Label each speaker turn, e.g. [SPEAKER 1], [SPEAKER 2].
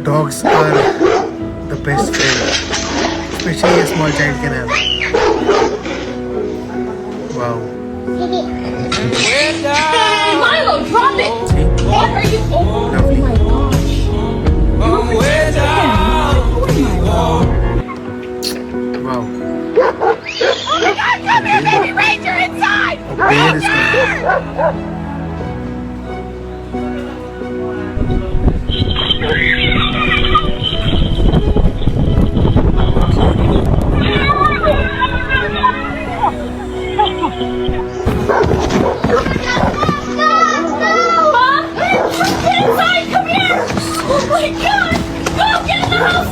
[SPEAKER 1] Dogs are the best friend, especially a small child can have. Wow.
[SPEAKER 2] Milo, drop it!
[SPEAKER 1] See?
[SPEAKER 2] What are you? Oh
[SPEAKER 1] Lovely.
[SPEAKER 2] my gosh. You were protecting him. Milo.
[SPEAKER 1] Wow.
[SPEAKER 2] Oh my god, come here, baby ranger inside!
[SPEAKER 1] A bear is coming.
[SPEAKER 2] Mom, get inside, come here! Oh my god! Go get in the house